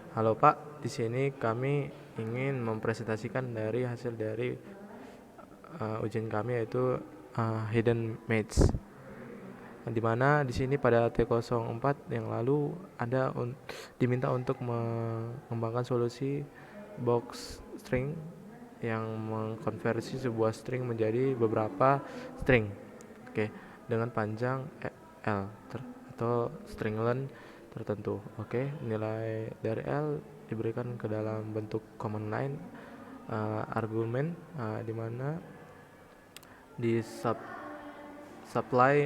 Halo Pak, di sini kami ingin mempresentasikan dari hasil dari ujian kami yaitu Hidden Maths. Di mana di sini pada T04 yang lalu diminta untuk mengembangkan solusi box string yang mengkonversi sebuah string menjadi beberapa string. Oke, dengan panjang L atau string length tertentu. Oke, nilai dari L diberikan ke dalam bentuk command line argumen di mana di supply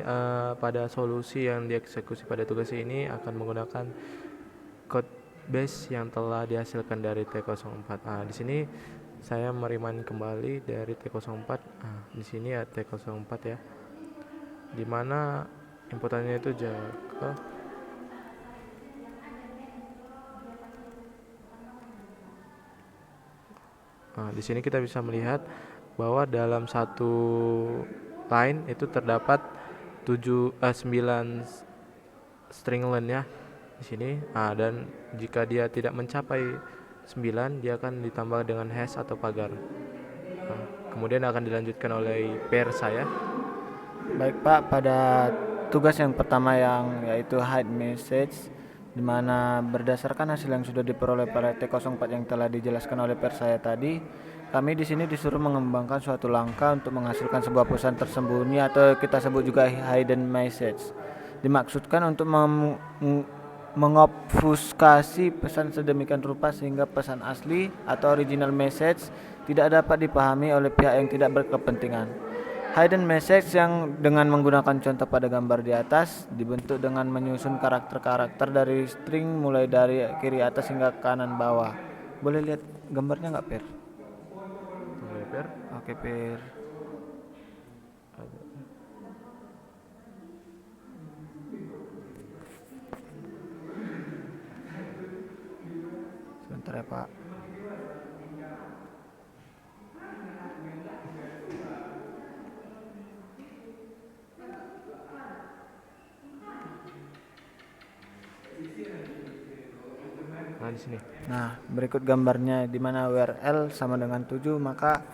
pada solusi yang dieksekusi pada tugas ini akan menggunakan code base yang telah dihasilkan dari T04. Di sini saya meriman kembali dari T04. Di sini ya T04 ya. Di mana inputannya itu Java. Di sini kita bisa melihat bahwa dalam satu line itu terdapat 9 string length ya di sini. Dan jika dia tidak mencapai 9, dia akan ditambah dengan hash atau pagar. Kemudian akan dilanjutkan oleh pair saya. Baik Pak, pada tugas yang pertama yang yaitu hide message, di mana berdasarkan hasil yang sudah diperoleh pada T04 yang telah dijelaskan oleh per saya tadi, kami di sini disuruh mengembangkan suatu langkah untuk menghasilkan sebuah pesan tersembunyi atau kita sebut juga hidden message. Dimaksudkan untuk mengobfuskasi pesan sedemikian rupa sehingga pesan asli atau original message tidak dapat dipahami oleh pihak yang tidak berkepentingan. Hidden message yang dengan menggunakan contoh pada gambar di atas dibentuk dengan menyusun karakter-karakter dari string mulai dari kiri atas hingga kanan bawah. Boleh lihat gambarnya nggak, Per? Tunggu ya, pair. Oke, Per. Sebentar ya, Pak. Di sini. Nah, berikut gambarnya di mana URL sama dengan 7, maka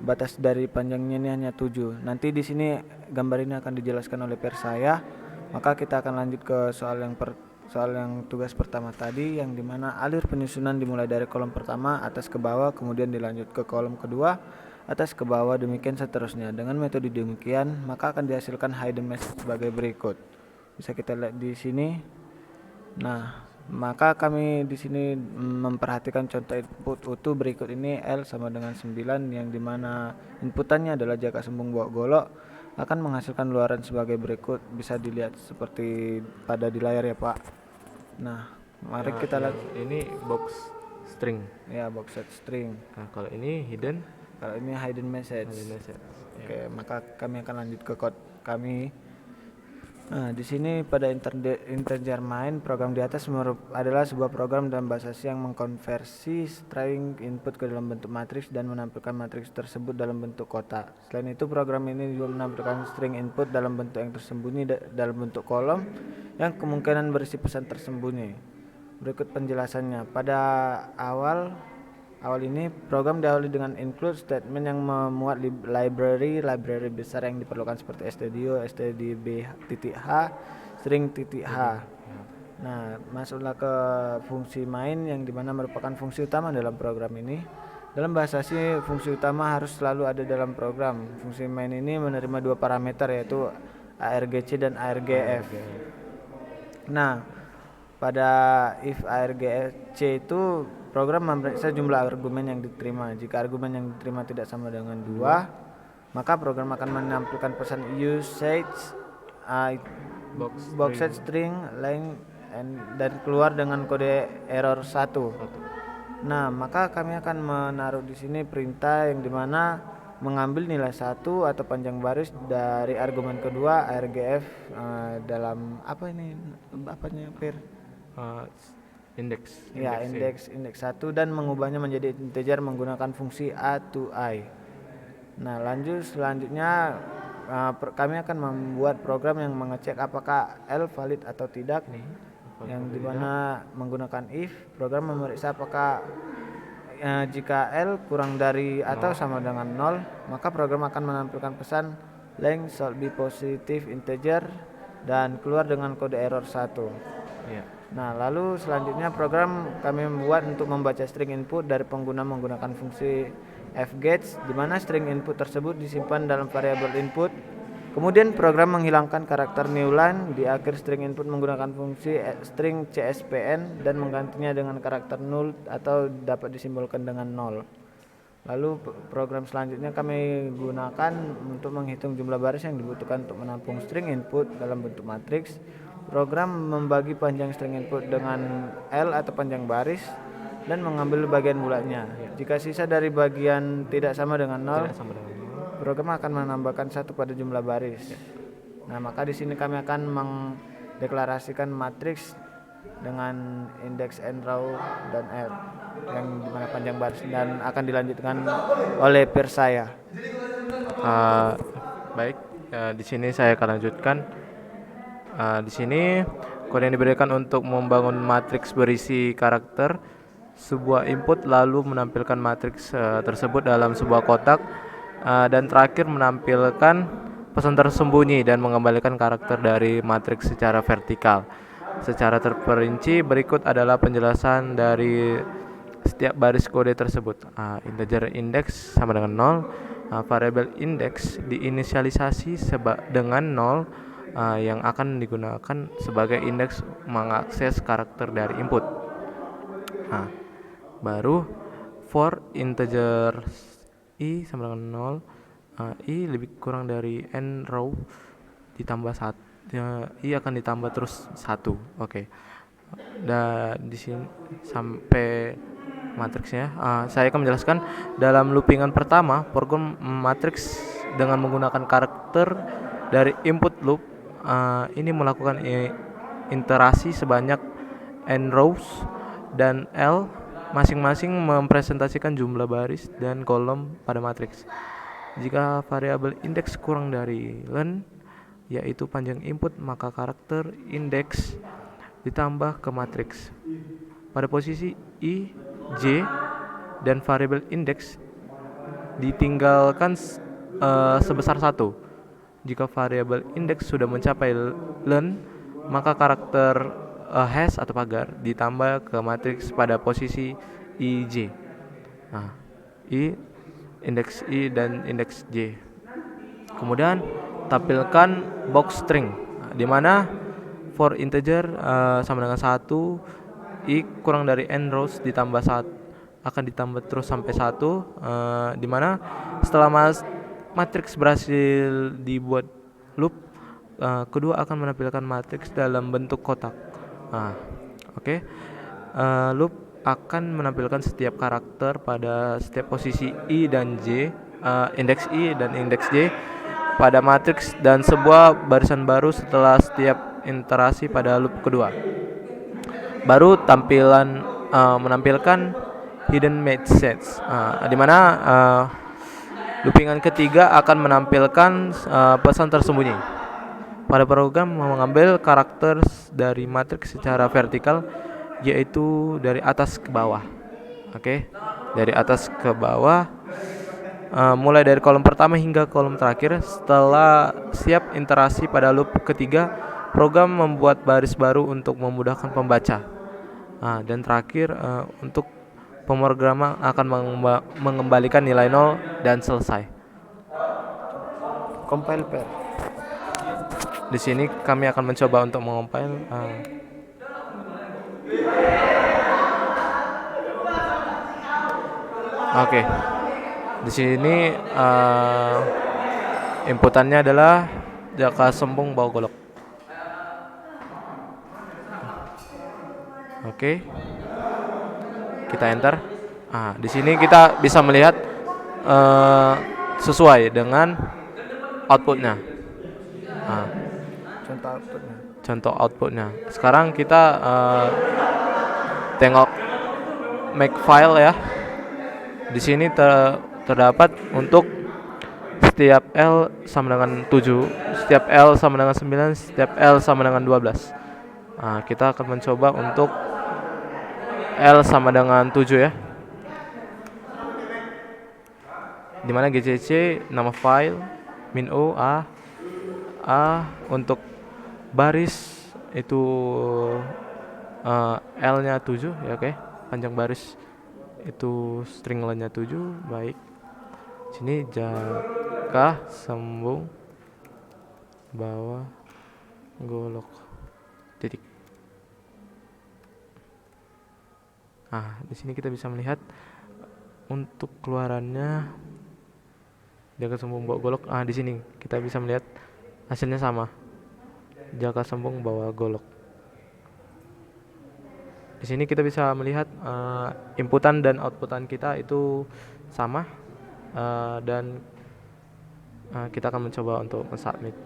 batas dari panjangnya ini hanya 7. Nanti di sini gambar ini akan dijelaskan oleh per saya. Maka kita akan lanjut ke soal yang tugas pertama tadi, yang dimana alir penyusunan dimulai dari kolom pertama atas ke bawah, kemudian dilanjut ke kolom kedua atas ke bawah, demikian seterusnya. Dengan metode demikian maka akan dihasilkan hidden message sebagai berikut. Bisa kita lihat di sini. Nah, maka kami di sini memperhatikan contoh input utuh berikut ini. L sama dengan 9, yang dimana inputannya adalah jaka sembung bawah golok, akan menghasilkan luaran sebagai berikut. Bisa dilihat seperti pada di layar ya, Pak. Nah, mari kita lihat. Ini box string. Ya, box set string. Kalau ini hidden. Kalau ini hidden message. Ya. Maka kami akan lanjut ke code kami. Nah, di sini pada integer main, program di atas adalah sebuah program dalam bahasa C yang mengkonversi string input ke dalam bentuk matriks dan menampilkan matriks tersebut dalam bentuk kotak. Selain itu, program ini juga menampilkan string input dalam bentuk yang tersembunyi dalam bentuk kolom yang kemungkinan berisi pesan tersembunyi. Berikut penjelasannya. Pada awal ini program diawali dengan include statement yang memuat library besar yang diperlukan seperti stdio, stdb.h, string.h. Nah, masuklah ke fungsi main yang dimana merupakan fungsi utama dalam program ini. Dalam bahasa C, fungsi utama harus selalu ada dalam program. Fungsi main ini menerima dua parameter, yaitu argc dan argf. Nah, pada if argc itu program memeriksa jumlah argumen yang diterima. Jika argumen yang diterima tidak sama dengan 2, maka program akan menampilkan pesan usage box set string length dan keluar dengan kode error 1. Nah, maka kami akan menaruh di sini perintah yang dimana mengambil nilai 1 atau panjang baris dari argumen kedua argf dalam apa ini apanya, Per? Indeks 1 dan mengubahnya menjadi integer menggunakan fungsi a to I. Nah, selanjutnya kami akan membuat program yang mengecek apakah L valid atau tidak. yang dimana menggunakan if program memeriksa apakah jika L kurang dari atau sama dengan 0, maka program akan menampilkan pesan length should be positive integer dan keluar dengan kode error 1. Iya. Nah, lalu selanjutnya program kami membuat untuk membaca string input dari pengguna menggunakan fungsi fgets, di mana string input tersebut disimpan dalam variabel input. Kemudian program menghilangkan karakter new line di akhir string input menggunakan fungsi string cspn dan menggantinya dengan karakter null atau dapat disimbolkan dengan 0. Lalu program selanjutnya kami gunakan untuk menghitung jumlah baris yang dibutuhkan untuk menampung string input dalam bentuk matriks. Program membagi panjang string input dengan L atau panjang baris dan mengambil bagian bulatnya. Jika sisa dari bagian tidak sama dengan 0, Tidak sama dengan 0. program akan menambahkan 1 pada jumlah baris. Nah, maka di sini kami akan mendeklarasikan matriks dengan indeks n row dan r yang dimana panjang baris dan akan dilanjutkan oleh Persaya. Baik, di sini saya akan lanjutkan. Di sini kode yang diberikan untuk membangun matriks berisi karakter sebuah input lalu menampilkan matriks tersebut dalam sebuah kotak, dan terakhir menampilkan pesan tersembunyi dan mengembalikan karakter dari matriks secara vertikal. Secara terperinci berikut adalah penjelasan dari setiap baris kode tersebut. Integer index sama dengan 0, variabel index diinisialisasi dengan 0, yang akan digunakan sebagai indeks mengakses karakter dari input. Baru for integer i sama dengan 0, i lebih kurang dari n row ditambah 1, i akan ditambah terus 1. Oke. Dan di sini sampai matriksnya. Saya akan menjelaskan dalam loopingan pertama program matriks dengan menggunakan karakter dari input loop. Ini melakukan iterasi sebanyak n rows dan L, masing-masing mempresentasikan jumlah baris dan kolom pada matriks. Jika variabel indeks kurang dari len, yaitu panjang input, maka karakter indeks ditambah ke matriks pada posisi i, j, dan variabel indeks ditinggalkan sebesar 1. Jika variabel indeks sudah mencapai len, maka karakter hash atau pagar ditambah ke matriks pada posisi ij. I, indeks i, dan indeks j. Kemudian tampilkan box string, di mana for integer sama dengan 1, i kurang dari n rows ditambah 1 akan ditambah terus sampai 1, di mana setelah matriks berhasil dibuat loop, kedua akan menampilkan matriks dalam bentuk kotak. Loop akan menampilkan setiap karakter pada setiap posisi i dan j, indeks i dan indeks j pada matriks dan sebuah barisan baru setelah setiap iterasi pada loop kedua. Baru menampilkan hidden messages, di mana loopingan ketiga akan menampilkan pesan tersembunyi. Pada program mengambil karakter dari matriks secara vertikal, yaitu dari atas ke bawah. Dari atas ke bawah, mulai dari kolom pertama hingga kolom terakhir. Setelah siap iterasi pada loop ketiga, program membuat baris baru untuk memudahkan pembaca. Dan terakhir, untuk pemrograman akan mengembalikan nilai 0 dan selesai. Compile pair. Di sini kami akan mencoba untuk mengompil. Di sini inputannya adalah jaka sembung bau golok. Kita enter. Di sini kita bisa melihat sesuai dengan outputnya. Contoh outputnya. Sekarang kita tengok make file ya. Di sini terdapat untuk setiap L sama dengan 7, setiap L sama dengan 9, setiap L sama dengan 12. Kita akan mencoba untuk L sama dengan 7 ya. Dimana GCC nama file, min O, A untuk baris itu L-nya 7 ya, oke. Panjang baris itu string len-nya 7, baik. Sini jaka sambung bawah golok titik. Di sini kita bisa melihat untuk keluarannya jaka sambung bawah golok. Di sini kita bisa melihat hasilnya sama. Jaka sambung bawah golok. Di sini kita bisa melihat inputan dan outputan kita itu sama, dan kita akan mencoba untuk submit.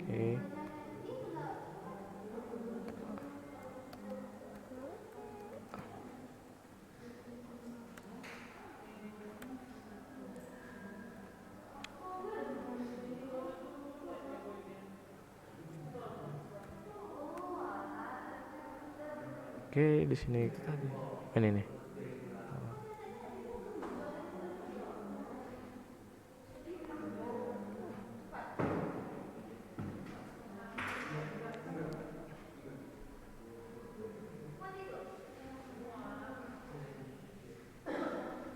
Oke. Oke, di sini ini nih.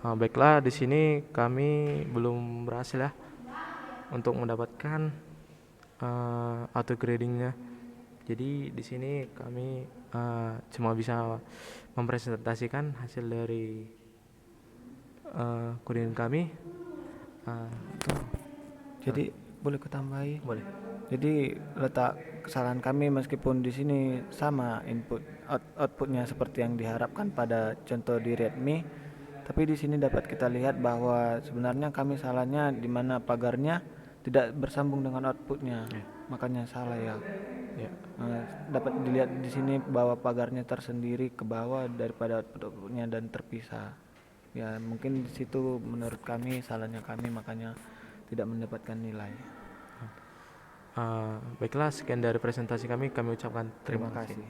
Baiklah, di sini kami belum berhasil ya untuk mendapatkan auto gradingnya. Jadi di sini kami cuma bisa mempresentasikan hasil dari coding kami. Jadi boleh kutambahi? Boleh. Jadi letak kesalahan kami meskipun di sini sama outputnya seperti yang diharapkan pada contoh di readme, tapi di sini dapat kita lihat bahwa sebenarnya kami salahnya di mana pagarnya tidak bersambung dengan outputnya, makanya salah ya. Dapat dilihat di sini bahwa pagarnya tersendiri ke bawah daripada outputnya dan terpisah. Ya mungkin di situ menurut kami salahnya kami, makanya tidak mendapatkan nilai. Baiklah, sekian dari presentasi kami ucapkan terima kasih.